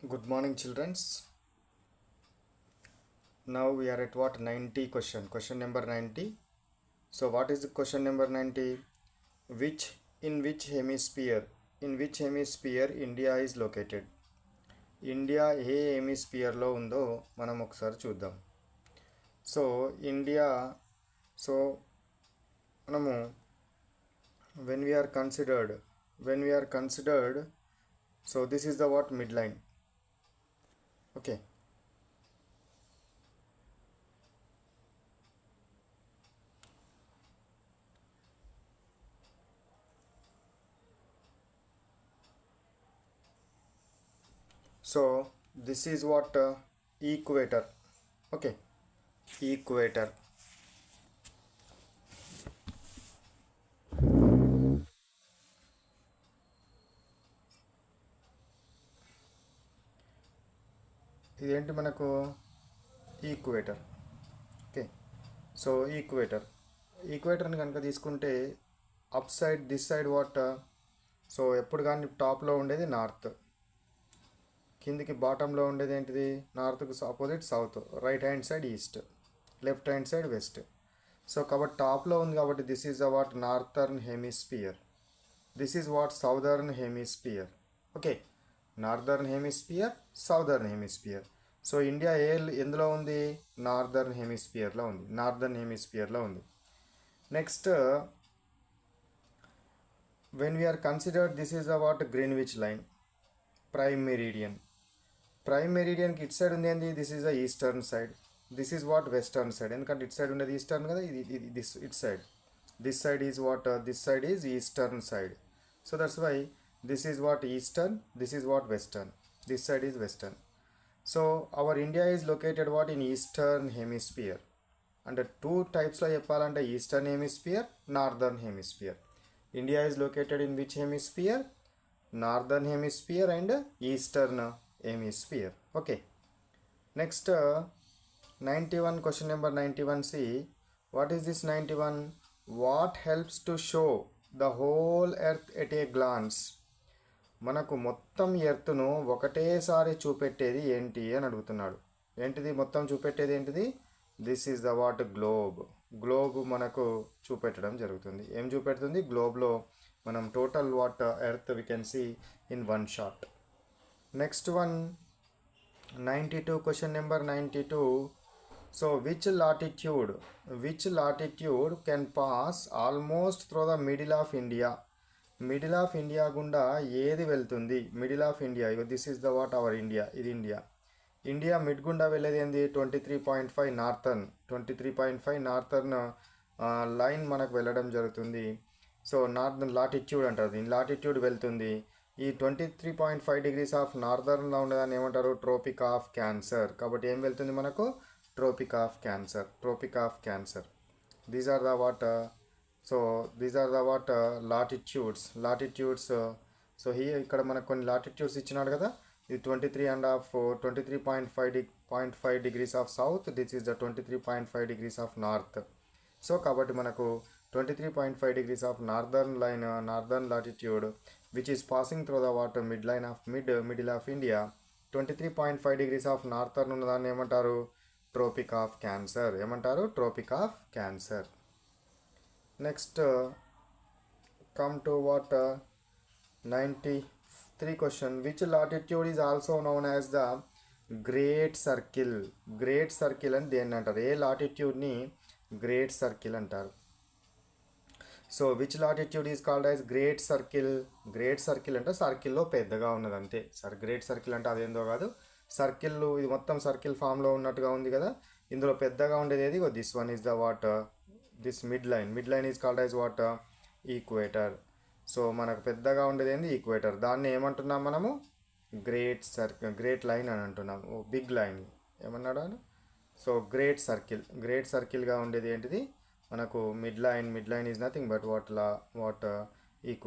Good morning, children. Now we are at what 90 question number 90. So what is the question number 90? Which in which hemisphere India is located? India ఏ హెమిస్పియర్లో ఉందో మనం ఒకసారి చూద్దాం. So India, so మనము when we are considered, so this is the what midline. Okay. So this is what equator. Okay, equator. ఇదేంటి మనకు equator. Okay, so ఈక్వేటర్ని కనుక తీసుకుంటే up side this side what, so ఎప్పుడు కానీ టాప్లో ఉండేది నార్త్, కిందికి బాటంలో ఉండేది ఏంటిది, నార్త్కు opposite south, right hand side east, left hand side west. So కాబట్టి టాప్లో ఉంది కాబట్టి this is the what northern hemisphere, this is what southern hemisphere. Okay, northern hemisphere, southern hemisphere. So India ఎందులో ఉంది, నార్దర్న్ హెమిస్పియర్లో ఉంది. Next when we are considered, this is the what Greenwich line, prime meridian కి ఇట్ side ఉంది ఏంది, this is the eastern side, this is what western side. ఎందుకంటే ఇట్ సైడ్ ఉండేది ఈస్టర్న్ కదా, ఇది ఇట్ side, this side is what, this side is eastern side. So that's why this is what eastern, this is what western, this side is western. So our India is located what in eastern hemisphere. And two types lo cheppalante, eastern hemisphere, northern hemisphere. India is located in which hemisphere, northern hemisphere and eastern hemisphere. Okay, next 91, question number 91. See what is this 91? What helps to show the whole earth at a glance? మనకు మొత్తం ఎర్త్ను ఒకటేసారి చూపెట్టేది ఏంటి అని అడుగుతున్నాడు. ఏంటిది మొత్తం చూపెట్టేది ఏంటిది, this is the what globe మనకు చూపెట్టడం జరుగుతుంది. ఏం చూపెడుతుంది, గ్లోబ్లో మనం total what earth we can see in one shot. Next one 92, question number 92. So which latitude can pass almost through the middle of India గుండా ఏది వెళ్తుంది, middle of India, this is the what our India, ఇది India mid గుండా వెళ్ళేది ఏంది, 23.5 northern line మనకు వెళ్ళడం జరుగుతుంది. సో నార్థన్ లాటిట్యూడ్ అంటారు, దీని లాటిట్యూడ్ వెళ్తుంది. ఈ 23.5 degrees ఆఫ్ నార్థర్న్లో ఉండేదాన్ని ఏమంటారు, ట్రోపిక్ ఆఫ్ క్యాన్సర్. కాబట్టి ఏం వెళ్తుంది మనకు, tropic of cancer. These are the what, so these are the what latitudes. So ఇక్కడ మనకు కొన్ని లాటిట్యూడ్స్ ఇచ్చినాడు కదా, ఇది 23.5 degrees of south, this is the 23.5 degrees of north. So కాబట్టి మనకు 23.5 degrees of northern latitude which is passing through the what middle of India, 23.5 degrees of northern ఉన్నదాన్ని ఏమంటారు, tropic of cancer. Next come to what 93 question. Which latitude is also known as the great circle అని దేన్ని అంటారు, ఏ లాటిట్యూడ్ని great circle అంటారు. So which latitude is called as great circle అంటే సర్కిల్లో పెద్దగా ఉన్నది అంతే సార్. గ్రేట్ సర్కిల్ అంటే అదేందో కాదు, సర్కిల్ ఇది మొత్తం సర్కిల్ ఫామ్లో ఉన్నట్టుగా ఉంది కదా, ఇందులో పెద్దగా ఉండేది ఏది, this one is the what, this mid line is called as what, equator. So మనకు పెద్దగా ఉండేది ఏంది, ఈక్వేటర్. దాన్ని ఏమంటున్నాం మనము, గ్రేట్ లైన్ అని అంటున్నాం, బిగ్ లైన్ ఏమన్నాడు. సో గ్రేట్ సర్కిల్గా ఉండేది ఏంటిది మనకు mid line is nothing but what equator.